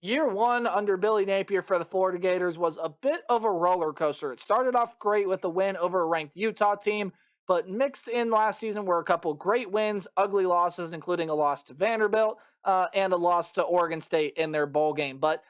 Year one under Billy Napier for the Florida Gators was a bit of a roller coaster. It started off great with a win over a ranked Utah team, but mixed in last season were a couple great wins, ugly losses, including a loss to Vanderbilt and a loss to Oregon State in their bowl game. But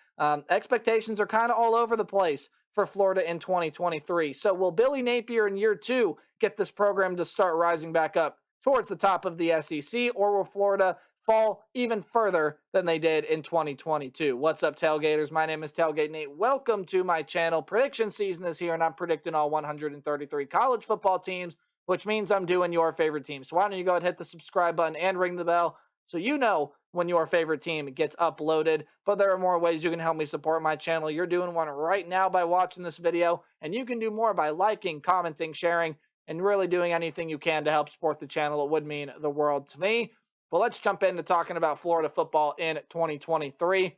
expectations are kind of all over the place for Florida in 2023. So will Billy Napier in year two get this program to start rising back up towards the top of the SEC, or will Florida fall even further than they did in 2022. What's up, Tailgaters? My name is Tailgate Nate. Welcome to my channel. Prediction season is here, and I'm predicting all 133 college football teams, which means I'm doing your favorite team. So why don't you go ahead and hit the subscribe button and ring the bell so you know when your favorite team gets uploaded. But there are more ways you can help me support my channel. You're doing one right now by watching this video, and you can do more by liking, commenting, sharing, and really doing anything you can to help support the channel. It would mean the world to me. But let's jump into talking about Florida football in 2023.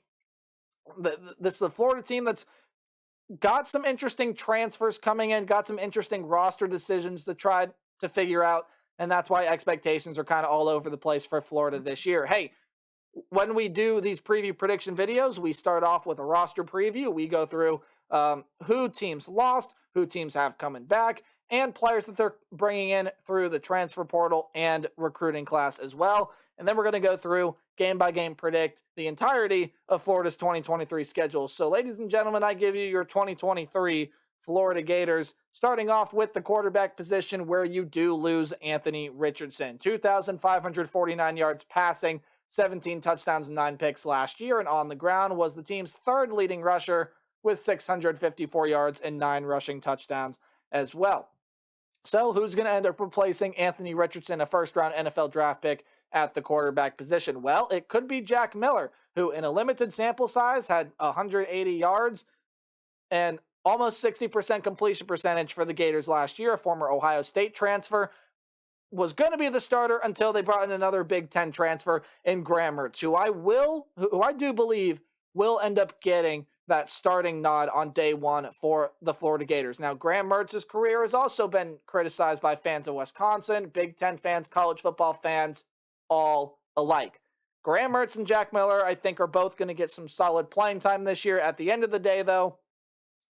This is a Florida team that's got some interesting transfers coming in, got some interesting roster decisions to try to figure out, and that's why expectations are kind of all over the place for Florida this year. Hey, when we do these preview prediction videos, we start off with a roster preview. We go through who teams lost, who teams have coming back, and players that they're bringing in through the transfer portal and recruiting class as well. And then we're going to go through game by game predict the entirety of Florida's 2023 schedule. So, ladies and gentlemen, I give you your 2023 Florida Gators, starting off with the quarterback position where you do lose Anthony Richardson. 2,549 yards passing, 17 touchdowns and 9 picks last year, and on the ground was the team's third leading rusher with 654 yards and 9 rushing touchdowns as well. So who's going to end up replacing Anthony Richardson, a first-round NFL draft pick at the quarterback position? Well, it could be Jack Miller, who in a limited sample size had 180 yards and almost 60% completion percentage for the Gators last year. A former Ohio State transfer was going to be the starter until they brought in another Big Ten transfer in Graham Mertz, who I do believe will end up getting that starting nod on day one for the Florida Gators. Now, Graham Mertz's career has also been criticized by fans of Wisconsin, Big Ten fans, college football fans, all alike. Graham Mertz and Jack Miller, I think, are both going to get some solid playing time this year. At the end of the day, though,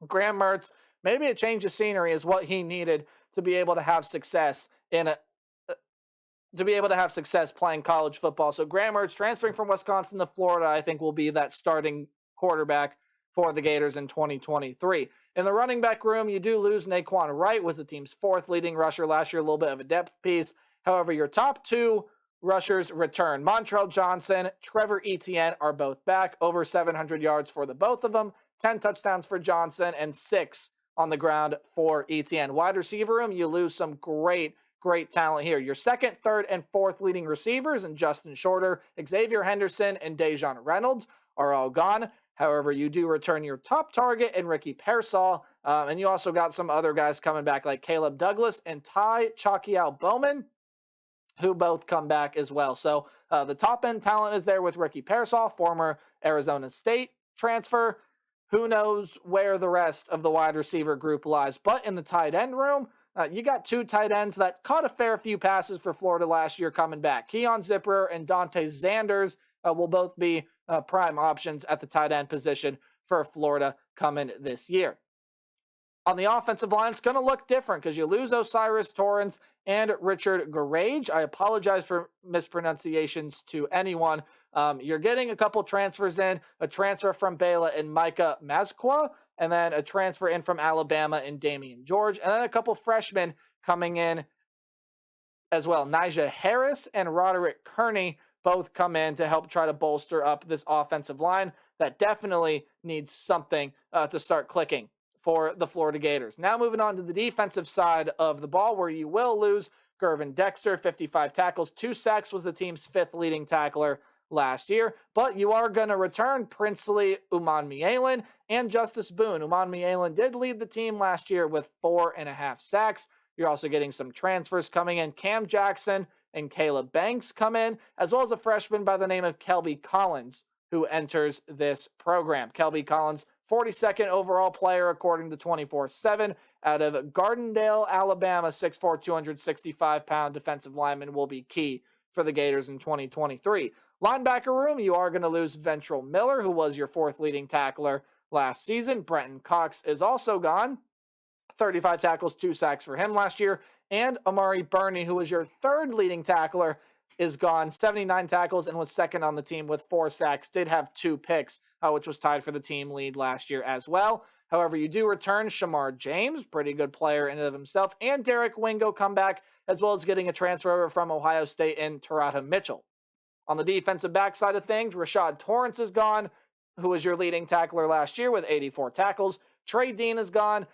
Graham Mertz, maybe a change of scenery is what he needed to be able to have success playing college football. So Graham Mertz transferring from Wisconsin to Florida, I think, will be that starting quarterback for the Gators in 2023. In the running back room, you do lose Naquan Wright, was the team's fourth leading rusher last year, a little bit of a depth piece. However, your top two rushers return. Montrell Johnson, Trevor Etienne are both back, over 700 yards for the both of them, 10 touchdowns for Johnson and 6 on the ground for Etienne. Wide receiver room, you lose some great talent here. Your second, third, and fourth leading receivers in Justin Shorter, Xavier Henderson, and Dejon Reynolds are all gone. However, you do return your top target in Ricky Pearsall, and you also got some other guys coming back like Caleb Douglas and Ty Chakiao Bowman, who both come back as well. So the top-end talent is there with Ricky Pearsall, former Arizona State transfer. Who knows where the rest of the wide receiver group lies. But in the tight end room, you got two tight ends that caught a fair few passes for Florida last year coming back. Keon Zipper and Dante Zanders will both be prime options at the tight end position for Florida coming this year. On the offensive line, it's going to look different because you lose Osiris Torrance and Richard Garage. I apologize for mispronunciations to anyone. You're getting a couple transfers in, a transfer from Baylor and Micah Mazqua, and then a transfer in from Alabama in Damian George, and then a couple freshmen coming in as well. Nijah Harris and Roderick Kearney both come in to help try to bolster up this offensive line that definitely needs something to start clicking for the Florida Gators. Now moving on to the defensive side of the ball, where you will lose Gervin Dexter, 55 tackles, 2 sacks, was the team's 5th leading tackler last year, but you are going to return Princely Umanmielen and Justice Boone. Umanmielen did lead the team last year with 4.5 sacks. You're also getting some transfers coming in. Cam Jackson and Caleb Banks come in, as well as a freshman by the name of Kelby Collins, who enters this program. Kelby Collins, 42nd overall player according to 24/7, out of Gardendale, Alabama, 6'4", 265-pound defensive lineman, will be key for the Gators in 2023. Linebacker room, you are going to lose Ventrell Miller, who was your fourth leading tackler last season. Brenton Cox is also gone. 35 tackles, 2 sacks for him last year. And Amari Burney, who was your third leading tackler, is gone. 79 tackles and was second on the team with 4 sacks. Did have 2 picks, which was tied for the team lead last year as well. However, you do return Shamar James, pretty good player in and of himself, and Derek Wingo come back, as well as getting a transfer over from Ohio State in Tarata Mitchell. On the defensive back side of things, Rashad Torrance is gone, who was your leading tackler last year with 84 tackles. Trey Dean is gone,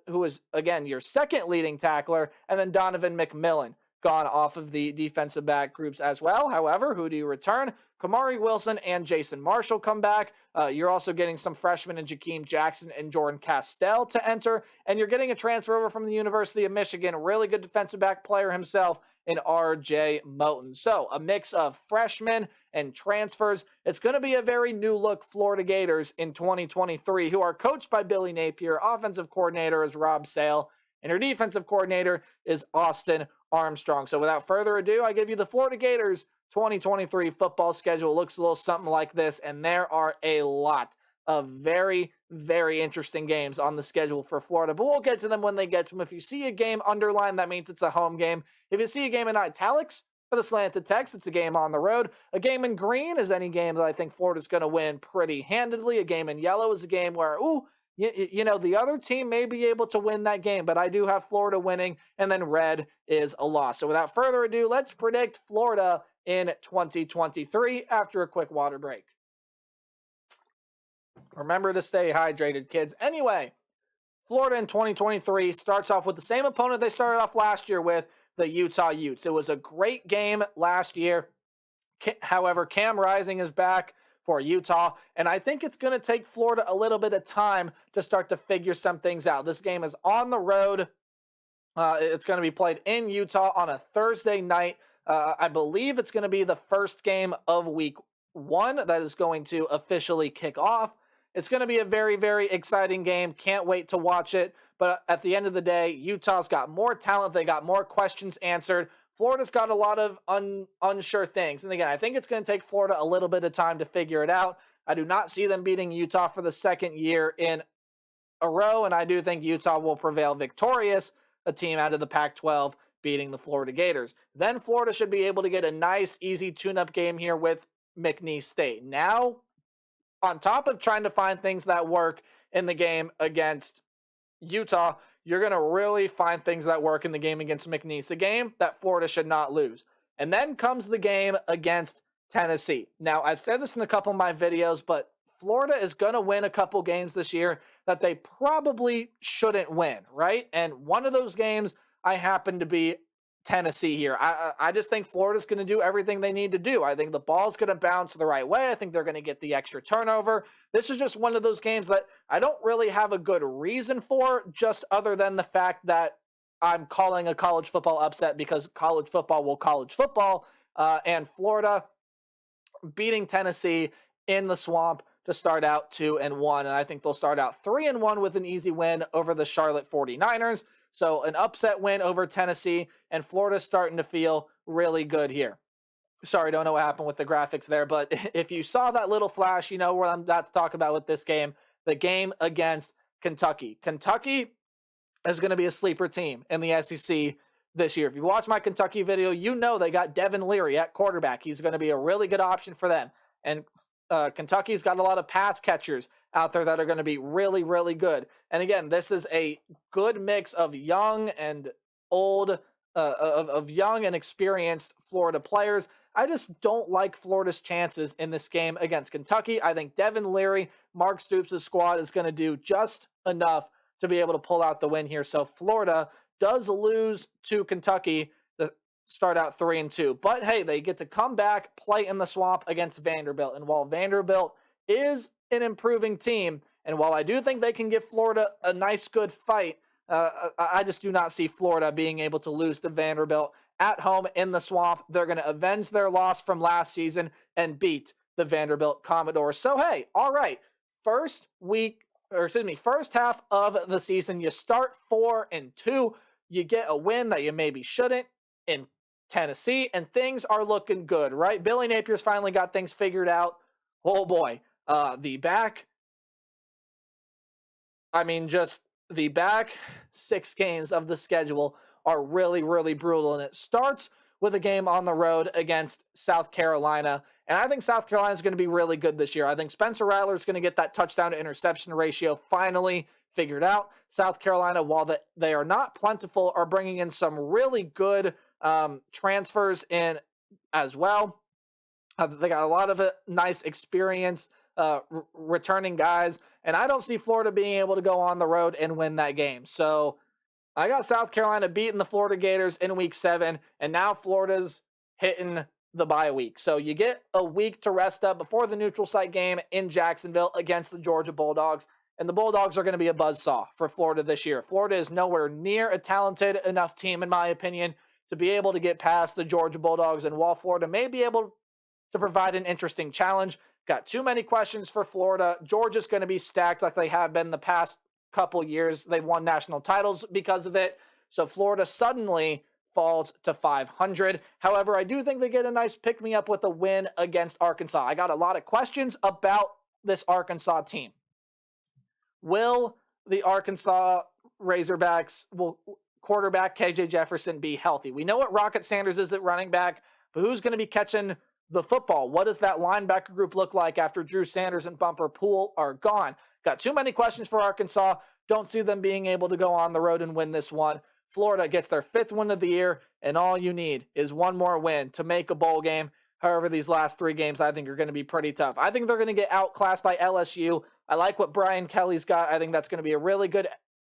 who is, again, your second leading tackler. And then Donovan McMillan gone off of the defensive back groups as well. However, who do you return? Kamari Wilson and Jason Marshall come back. You're also getting some freshmen in Jakeem Jackson and Jordan Castell to enter. And you're getting a transfer over from the University of Michigan, a really good defensive back player himself, in R.J. Moten. So a mix of freshmen and transfers. It's going to be a very new-look Florida Gators in 2023, who are coached by Billy Napier. Offensive coordinator is Rob Sale, and your defensive coordinator is Austin Armstrong. So without further ado, I give you the Florida Gators 2023 football schedule. It looks a little something like this, and there are a lot of very, very interesting games on the schedule for Florida, but we'll get to them when they get to them. If you see a game underlined, that means it's a home game. If you see a game in italics for the slanted text, it's a game on the road. A game in green is any game that I think Florida's going to win pretty handedly. A game in yellow is a game where, you know, the other team may be able to win that game, but I do have Florida winning, and then red is a loss. So without further ado, let's predict Florida in 2023 after a quick water break. Remember to stay hydrated, kids. Anyway, Florida in 2023 starts off with the same opponent they started off last year with, the Utah Utes. It was a great game last year. However, Cam Rising is back for Utah, and I think it's going to take Florida a little bit of time to start to figure some things out. This game is on the road. It's going to be played in Utah on a Thursday night. I believe it's going to be the first game of week 1 that is going to officially kick off. It's going to be a very, very exciting game. Can't wait to watch it. But at the end of the day, Utah's got more talent. They got more questions answered. Florida's got a lot of unsure things. And again, I think it's going to take Florida a little bit of time to figure it out. I do not see them beating Utah for the second year in a row. And I do think Utah will prevail victorious, a team out of the Pac-12 beating the Florida Gators. Then Florida should be able to get a nice, easy tune-up game here with McNeese State. Now, on top of trying to find things that work in the game against Utah, you're going to really find things that work in the game against McNeese, a game that Florida should not lose. And then comes the game against Tennessee. Now, I've said this in a couple of my videos, but Florida is going to win a couple games this year that they probably shouldn't win, right? And one of those games I happen to be Tennessee here. I just think Florida's going to do everything they need to do. I think the ball's going to bounce the right way. I think they're going to get the extra turnover. This is just one of those games that I don't really have a good reason for, just other than the fact that I'm calling a college football upset because college football will college football, and Florida beating Tennessee in the Swamp to start out 2-1, and I think they'll start out 3-1 with an easy win over the Charlotte 49ers. So an upset win over Tennessee, and Florida's starting to feel really good here. Sorry, don't know what happened with the graphics there, but if you saw that little flash, you know what I'm about to talk about with this game, the game against Kentucky. Kentucky is going to be a sleeper team in the SEC this year. If you watch my Kentucky video, you know they got Devin Leary at quarterback. He's going to be a really good option for them. And Kentucky's got a lot of pass catchers out there that are going to be really, really good. And again, this is a good mix of young and old, of young and experienced Florida players. I just don't like Florida's chances in this game against Kentucky. I think Devin Leary, Mark Stoops' squad is going to do just enough to be able to pull out the win here. So Florida does lose to Kentucky to start out 3-2. But hey, they get to come back, play in the Swamp against Vanderbilt. And while Vanderbilt is an improving team, and while I do think they can give Florida a nice, good fight, I just do not see Florida being able to lose to Vanderbilt at home in the Swamp. They're going to avenge their loss from last season and beat the Vanderbilt Commodores. So hey, all right, first half of the season, you start 4-2. You get a win that you maybe shouldn't in Tennessee, and things are looking good, right? Billy Napier's finally got things figured out. Oh boy, the back. I mean, just the back 6 games of the schedule are really, really brutal, and it starts with a game on the road against South Carolina. And I think South Carolina is going to be really good this year. I think Spencer Rattler is going to get that touchdown to interception ratio finally figured out. South Carolina, while they are not plentiful, are bringing in some really good transfers in as well. They got a lot of nice experience returning guys, and I don't see Florida being able to go on the road and win that game. So I got South Carolina beating the Florida Gators in week 7, and now Florida's hitting the bye week. So you get a week to rest up before the neutral site game in Jacksonville against the Georgia Bulldogs, and the Bulldogs are going to be a buzzsaw for Florida this year. Florida is nowhere near a talented enough team, in my opinion, to be able to get past the Georgia Bulldogs, and while Florida may be able to provide an interesting challenge, got too many questions for Florida. Georgia's going to be stacked like they have been the past couple years. They've won national titles because of it. So Florida suddenly falls to 500. However, I do think they get a nice pick-me-up with a win against Arkansas. I got a lot of questions about this Arkansas team. Will the Arkansas Razorbacks, will quarterback KJ Jefferson be healthy? We know what Rocket Sanders is at running back, but who's going to be catching the football? What does that linebacker group look like after Drew Sanders and Bumper Poole are gone? Got too many questions for Arkansas. Don't see them being able to go on the road and win this one. Florida gets their 5th win of the year, and all you need is one more win to make a bowl game. However, these last 3 games I think are going to be pretty tough. I think they're going to get outclassed by LSU. I like what Brian Kelly's got. I think that's going to be a really good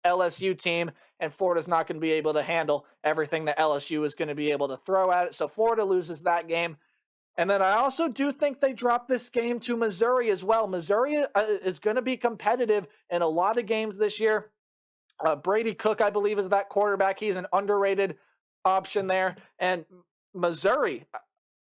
LSU team, and Florida's not going to be able to handle everything that LSU is going to be able to throw at it. So Florida loses that game. And then I also do think they drop this game to Missouri as well. Missouri is going to be competitive in a lot of games this year. Brady Cook, I believe, is that quarterback. He's an underrated option there. And Missouri,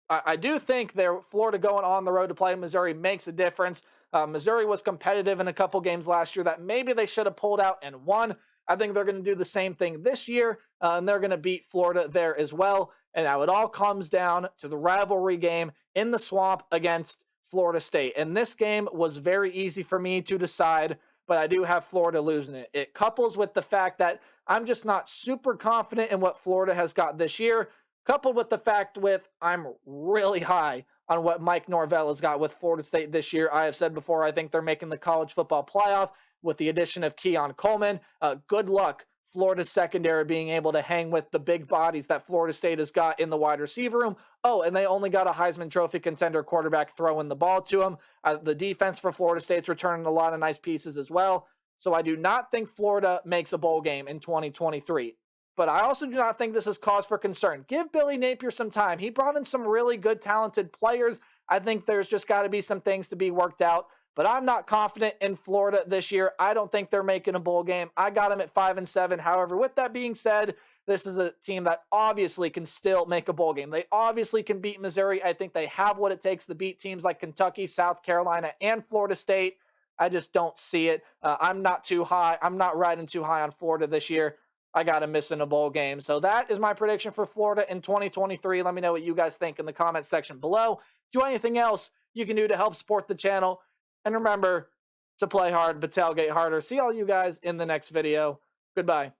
I do think Florida going on the road to play Missouri makes a difference. Missouri was competitive in a couple games last year that maybe they should have pulled out and won. I think they're going to do the same thing this year, and they're going to beat Florida there as well. And now it all comes down to the rivalry game in the Swamp against Florida State. And this game was very easy for me to decide, but I do have Florida losing it. It couples with the fact that I'm just not super confident in what Florida has got this year, coupled with the fact I'm really high on what Mike Norvell has got with Florida State this year. I have said before, I think they're making the college football playoff with the addition of Keon Coleman. Good luck Florida's secondary being able to hang with the big bodies that Florida State has got in the wide receiver room. Oh, and they only got a Heisman Trophy contender quarterback throwing the ball to them. The defense for Florida State's returning a lot of nice pieces as well. So I do not think Florida makes a bowl game in 2023. But I also do not think this is cause for concern. Give Billy Napier some time. He brought in some really good, talented players. I think there's just got to be some things to be worked out. But I'm not confident in Florida this year. I don't think they're making a bowl game. I got them at 5-7. However, with that being said, this is a team that obviously can still make a bowl game. They obviously can beat Missouri. I think they have what it takes to beat teams like Kentucky, South Carolina, and Florida State. I just don't see it. I'm not too high. I'm not riding too high on Florida this year. I got them missing a bowl game. So that is my prediction for Florida in 2023. Let me know what you guys think in the comment section below. Do anything else you can do to help support the channel. And remember to play hard, but tailgate harder. See all you guys in the next video. Goodbye.